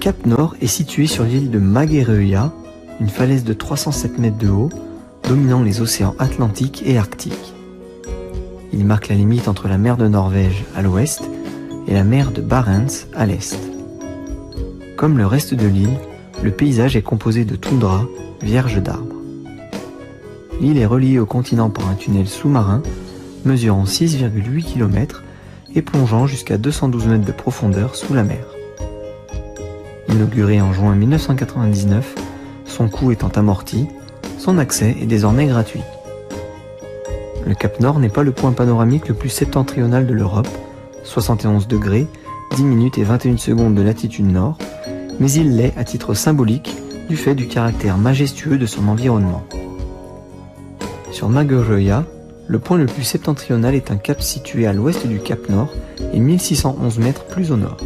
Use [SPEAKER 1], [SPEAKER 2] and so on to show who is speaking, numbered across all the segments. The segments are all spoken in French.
[SPEAKER 1] Cap Nord est situé sur l'île de Maguerøya, une falaise de 307 mètres de haut, dominant les océans Atlantique et Arctique. Il marque la limite entre la mer de Norvège à l'ouest et la mer de Barents à l'est. Comme le reste de l'île, le paysage est composé de toundra, vierge d'arbres. L'île est reliée au continent par un tunnel sous-marin mesurant 6,8 km et plongeant jusqu'à 212 mètres de profondeur sous la mer. Inauguré en juin 1999, son coût étant amorti, son accès est désormais gratuit. Le Cap Nord n'est pas le point panoramique le plus septentrional de l'Europe, 71 degrés, 10 minutes et 21 secondes de latitude nord, mais il l'est à titre symbolique du fait du caractère majestueux de son environnement. Sur Maguerøya, le point le plus septentrional est un cap situé à l'ouest du Cap Nord et 1611 mètres plus au nord.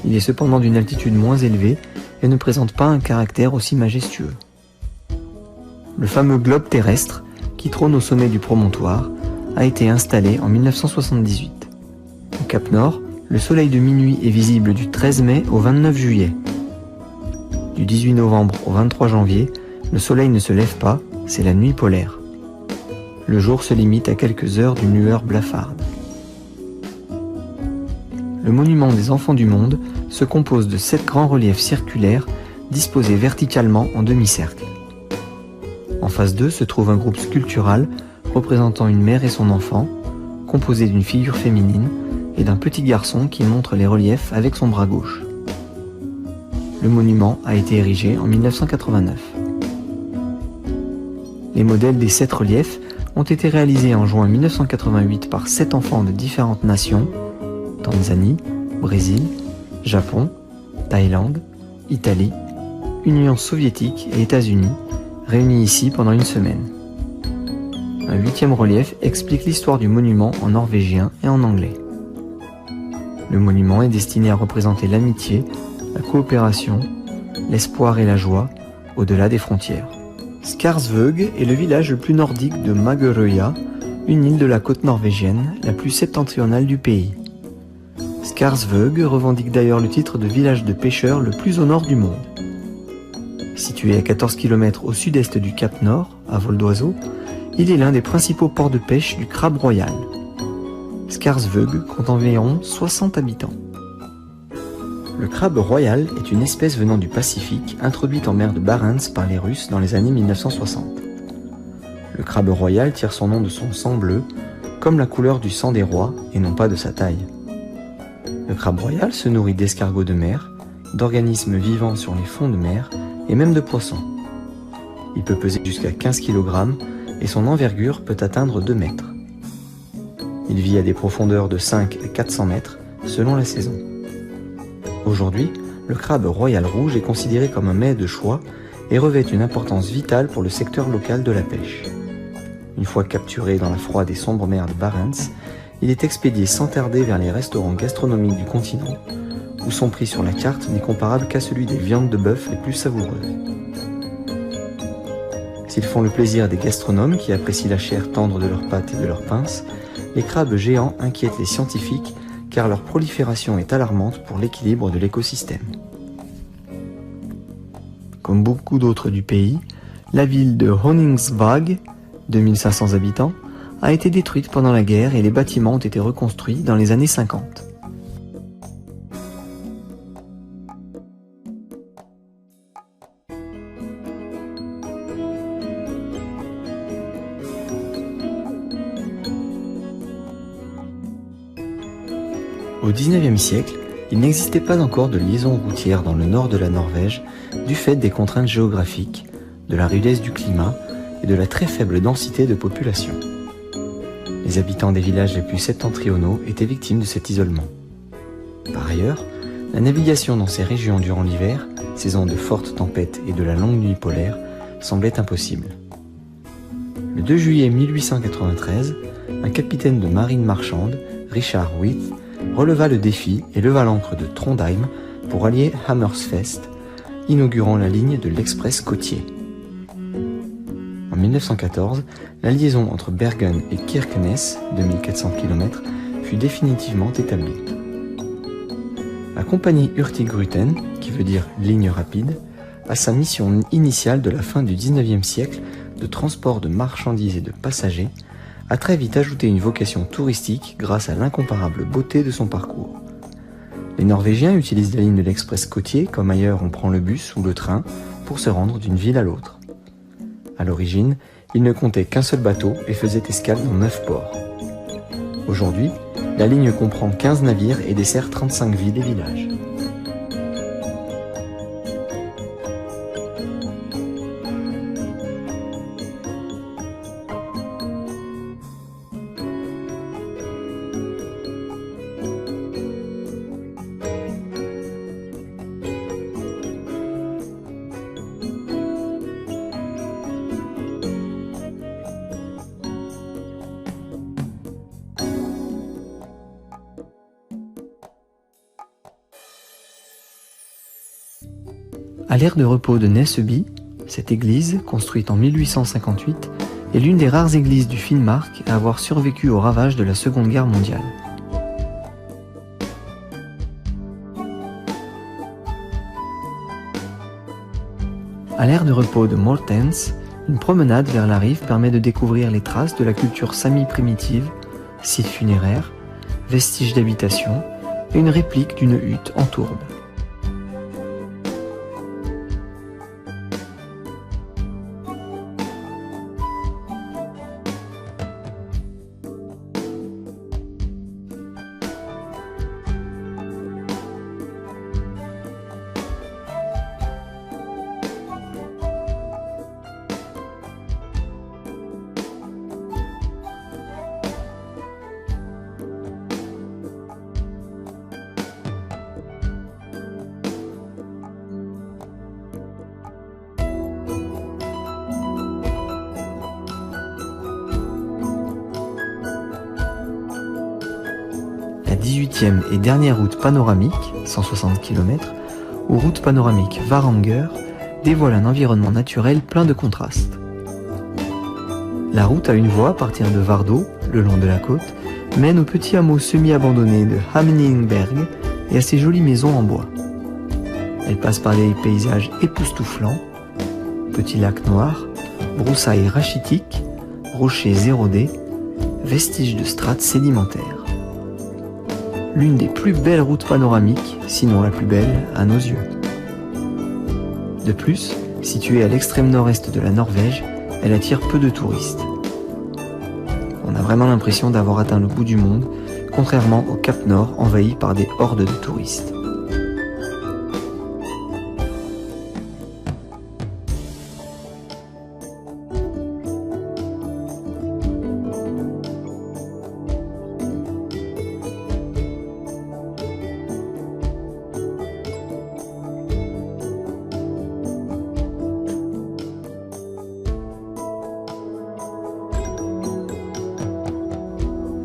[SPEAKER 1] Il est cependant d'une altitude moins élevée et ne présente pas un caractère aussi majestueux. Le fameux globe terrestre, qui trône au sommet du promontoire, a été installé en 1978. Au Cap Nord, le soleil de minuit est visible du 13 mai au 29 juillet. Du 18 novembre au 23 janvier, le soleil ne se lève pas, c'est la nuit polaire. Le jour se limite à quelques heures d'une lueur blafarde. Le monument des enfants du monde se compose de 7 grands reliefs circulaires disposés verticalement en demi-cercle. En face d'eux se trouve un groupe sculptural représentant une mère et son enfant, composé d'une figure féminine et d'un petit garçon qui montre les reliefs avec son bras gauche. Le monument a été érigé en 1989. Les modèles des 7 reliefs ont été réalisés en juin 1988 par 7 enfants de différentes nations, Tanzanie, Brésil, Japon, Thaïlande, Italie, Union soviétique et États-Unis, réunis ici pendant une semaine. Un 8e relief explique l'histoire du monument en norvégien et en anglais. Le monument est destiné à représenter l'amitié, la coopération, l'espoir et la joie au-delà des frontières. Skarsvøg est le village le plus nordique de Maguerøya, une île de la côte norvégienne, la plus septentrionale du pays. Skarsvøg revendique d'ailleurs le titre de village de pêcheurs le plus au nord du monde. Situé à 14 km au sud-est du Cap Nord, à vol d'oiseau, il est l'un des principaux ports de pêche du crabe royal. Skarsvøg compte environ 60 habitants. Le crabe royal est une espèce venant du Pacifique, introduite en mer de Barents par les Russes dans les années 1960. Le crabe royal tire son nom de son sang bleu, comme la couleur du sang des rois et non pas de sa taille. Le crabe royal se nourrit d'escargots de mer, d'organismes vivants sur les fonds de mer et même de poissons. Il peut peser jusqu'à 15 kg et son envergure peut atteindre 2 mètres. Il vit à des profondeurs de 5 à 400 mètres selon la saison. Aujourd'hui, le crabe royal rouge est considéré comme un mets de choix et revêt une importance vitale pour le secteur local de la pêche. Une fois capturé dans la froide et sombre mer de Barents, il est expédié sans tarder vers les restaurants gastronomiques du continent, où son prix sur la carte n'est comparable qu'à celui des viandes de bœuf les plus savoureuses. S'ils font le plaisir des gastronomes qui apprécient la chair tendre de leurs pattes et de leurs pinces, les crabes géants inquiètent les scientifiques car leur prolifération est alarmante pour l'équilibre de l'écosystème. Comme beaucoup d'autres du pays, la ville de Honningsvåg, 2500 habitants, a été détruite pendant la guerre et les bâtiments ont été reconstruits dans les années 50. Au XIXe siècle, il n'existait pas encore de liaison routière dans le nord de la Norvège du fait des contraintes géographiques, de la rudesse du climat et de la très faible densité de population. Les habitants des villages les plus septentrionaux étaient victimes de cet isolement. Par ailleurs, la navigation dans ces régions durant l'hiver, saison de fortes tempêtes et de la longue nuit polaire, semblait impossible. Le 2 juillet 1893, un capitaine de marine marchande, Richard Wyeth, releva le défi et leva l'ancre de Trondheim pour allier Hammersfest, inaugurant la ligne de l'express côtier. En 1914, la liaison entre Bergen et Kirkenes, 2400 km, fut définitivement établie. La compagnie Hurtigruten, qui veut dire ligne rapide, a sa mission initiale de la fin du 19e siècle de transport de marchandises et de passagers, a très vite ajouté une vocation touristique grâce à l'incomparable beauté de son parcours. Les Norvégiens utilisent la ligne de l'express côtier, comme ailleurs on prend le bus ou le train, pour se rendre d'une ville à l'autre. À l'origine, ils ne comptaient qu'un seul bateau et faisaient escale dans 9 ports. Aujourd'hui, la ligne comprend 15 navires et dessert 35 villes et villages. À l'aire de repos de Nesseby, cette église, construite en 1858, est l'une des rares églises du Finnmark à avoir survécu aux ravages de la Seconde Guerre mondiale. À l'aire de repos de Mortens, une promenade vers la rive permet de découvrir les traces de la culture sami primitive, sites funéraires, vestiges d'habitation et une réplique d'une hutte en tourbe. La 18e et dernière route panoramique, 160 km, ou route panoramique Varanger, dévoile un environnement naturel plein de contrastes. La route a une voie à partir de Vardø, le long de la côte, mène au petit hameau semi-abandonné de Hamningberg et à ses jolies maisons en bois. Elle passe par des paysages époustouflants, petits lacs noirs, broussailles rachitiques, rochers érodés, vestiges de strates sédimentaires. L'une des plus belles routes panoramiques, sinon la plus belle, à nos yeux. De plus, située à l'extrême nord-est de la Norvège, elle attire peu de touristes. On a vraiment l'impression d'avoir atteint le bout du monde, contrairement au Cap Nord envahi par des hordes de touristes.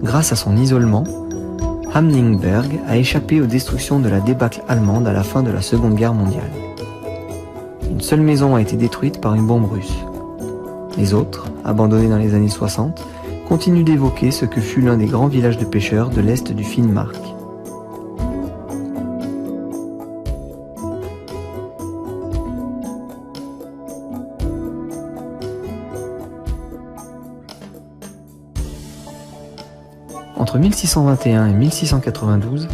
[SPEAKER 1] Grâce à son isolement, Hamningberg a échappé aux destructions de la débâcle allemande à la fin de la Seconde Guerre mondiale. Une seule maison a été détruite par une bombe russe. Les autres, abandonnées dans les années 60, continuent d'évoquer ce que fut l'un des grands villages de pêcheurs de l'est du Finnmark. Entre 1621 et 1692,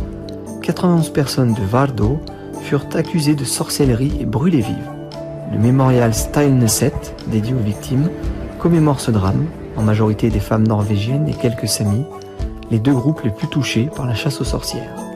[SPEAKER 1] 91 personnes de Vardø furent accusées de sorcellerie et brûlées vives. Le mémorial Steilneset, dédié aux victimes, commémore ce drame, en majorité des femmes norvégiennes et quelques samis, les deux groupes les plus touchés par la chasse aux sorcières.